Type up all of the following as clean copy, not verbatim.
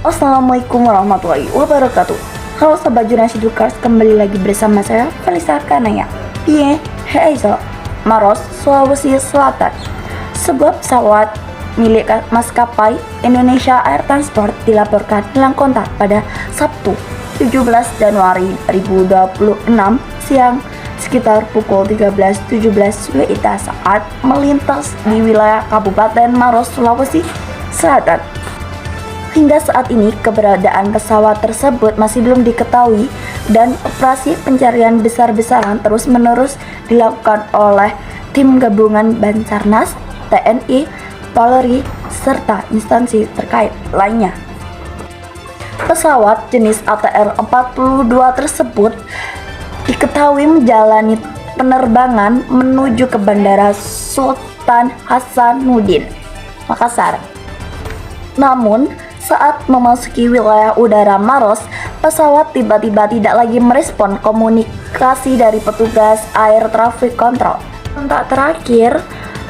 Assalamualaikum warahmatullahi wabarakatuh. Halo Sobat Jurnasi Dukars, kembali lagi bersama saya Felisa Kanaya di Heizo, Maros, Sulawesi Selatan. Sebuah pesawat milik maskapai Indonesia Air Transport dilaporkan hilang kontak pada Sabtu 17 Januari 2026 siang sekitar pukul 13.17 WIB saat melintas di wilayah Kabupaten Maros, Sulawesi Selatan. Hingga saat ini keberadaan pesawat tersebut masih belum diketahui dan operasi pencarian besar-besaran terus-menerus dilakukan oleh tim gabungan Basarnas, TNI, Polri, serta instansi terkait lainnya. Pesawat jenis ATR-42 tersebut diketahui menjalani penerbangan menuju ke Bandara Sultan Hasanuddin, Makassar. Namun, saat memasuki wilayah udara Maros, pesawat tiba-tiba tidak lagi merespon komunikasi dari petugas Air Traffic Control. Kontak terakhir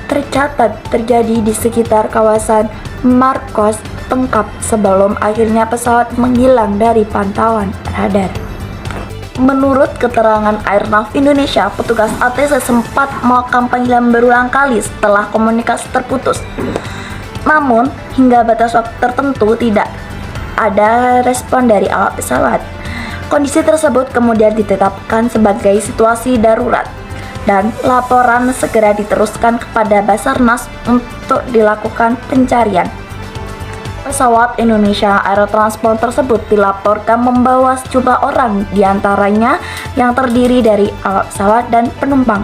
tercatat terjadi di sekitar kawasan Markos Tengkap sebelum akhirnya pesawat menghilang dari pantauan radar. Menurut keterangan Airnav Indonesia, petugas ATC sempat melakukan panggilan berulang kali setelah komunikasi terputus. Namun, hingga batas waktu tertentu tidak ada respon dari awak pesawat. Kondisi tersebut kemudian ditetapkan sebagai situasi darurat dan laporan segera diteruskan kepada Basarnas untuk dilakukan pencarian. Pesawat Indonesia Air Transport tersebut dilaporkan membawa sejumlah orang, diantaranya yang terdiri dari awak pesawat dan penumpang.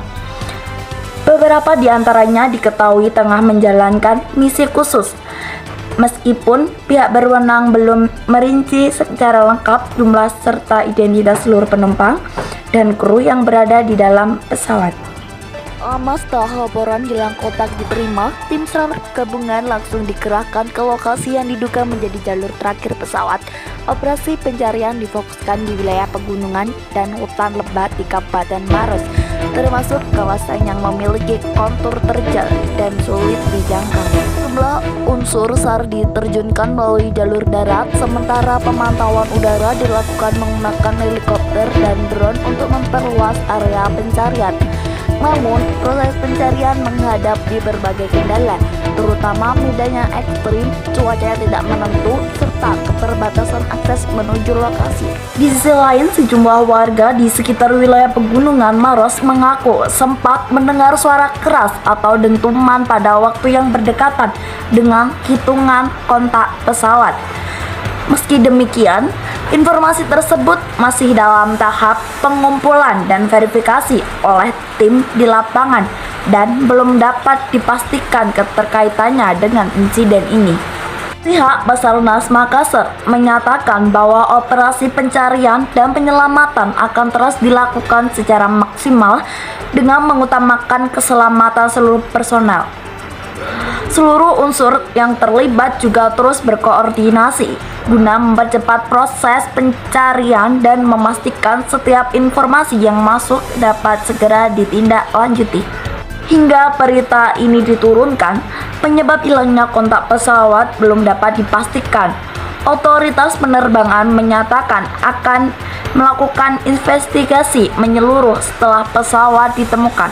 Beberapa di antaranya diketahui tengah menjalankan misi khusus. Meskipun pihak berwenang belum merinci secara lengkap jumlah serta identitas seluruh penumpang dan kru yang berada di dalam pesawat. Lama setelah laporan hilang kontak diterima, tim SAR gabungan langsung dikerahkan ke lokasi yang diduga menjadi jalur terakhir pesawat. Operasi pencarian difokuskan di wilayah pegunungan dan hutan lebat di Kabupaten Maros, termasuk kawasan yang memiliki kontur terjal dan sulit dijangkau. Jumlah unsur SAR diterjunkan melalui jalur darat, sementara pemantauan udara dilakukan menggunakan helikopter dan drone untuk memperluas area pencarian. Namun, proses pencarian menghadapi berbagai kendala, terutama medannya ekstrim, cuaca yang tidak menentu, serta keterbatasan akses menuju lokasi. Di sisi lain, sejumlah warga di sekitar wilayah pegunungan Maros mengaku sempat mendengar suara keras atau dentuman pada waktu yang berdekatan dengan hitungan kontak pesawat. Meski demikian, informasi tersebut masih dalam tahap pengumpulan dan verifikasi oleh tim di lapangan dan belum dapat dipastikan keterkaitannya dengan insiden ini. Pihak Basarnas Makassar menyatakan bahwa operasi pencarian dan penyelamatan akan terus dilakukan secara maksimal dengan mengutamakan keselamatan seluruh personel. Seluruh unsur yang terlibat juga terus berkoordinasi guna mempercepat proses pencarian dan memastikan setiap informasi yang masuk dapat segera ditindaklanjuti. Hingga berita ini diturunkan, penyebab hilangnya kontak pesawat belum dapat dipastikan. Otoritas penerbangan menyatakan akan melakukan investigasi menyeluruh setelah pesawat ditemukan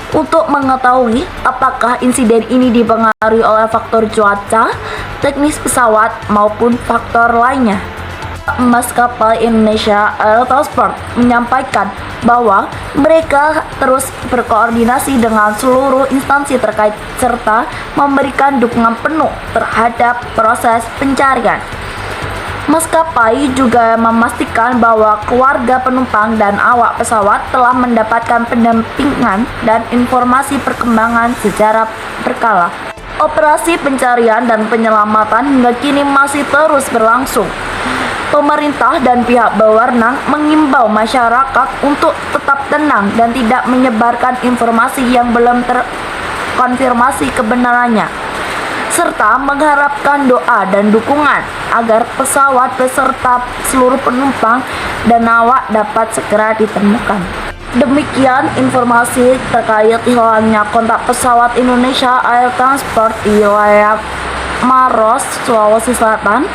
untuk mengetahui apakah insiden ini dipengaruhi oleh faktor cuaca, teknis pesawat, maupun faktor lainnya. Maskapai Indonesia Air Transport menyampaikan bahwa mereka terus berkoordinasi dengan seluruh instansi terkait serta memberikan dukungan penuh terhadap proses pencarian. Maskapai juga memastikan bahwa keluarga penumpang dan awak pesawat telah mendapatkan pendampingan dan informasi perkembangan secara berkala. Operasi pencarian dan penyelamatan hingga kini masih terus berlangsung. Pemerintah dan pihak berwenang mengimbau masyarakat untuk tetap tenang dan tidak menyebarkan informasi yang belum terkonfirmasi kebenarannya, serta mengharapkan doa dan dukungan agar pesawat beserta seluruh penumpang dan awak dapat segera ditemukan. Demikian informasi terkait hilangnya kontak pesawat Indonesia Air Transport di wilayah Maros, Sulawesi Selatan.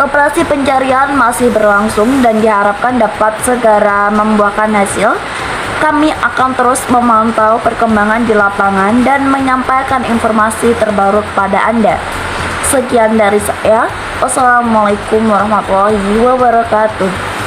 Operasi pencarian masih berlangsung dan diharapkan dapat segera membuahkan hasil. Kami akan terus memantau perkembangan di lapangan dan menyampaikan informasi terbaru kepada Anda. Sekian dari saya. Wassalamualaikum warahmatullahi wabarakatuh.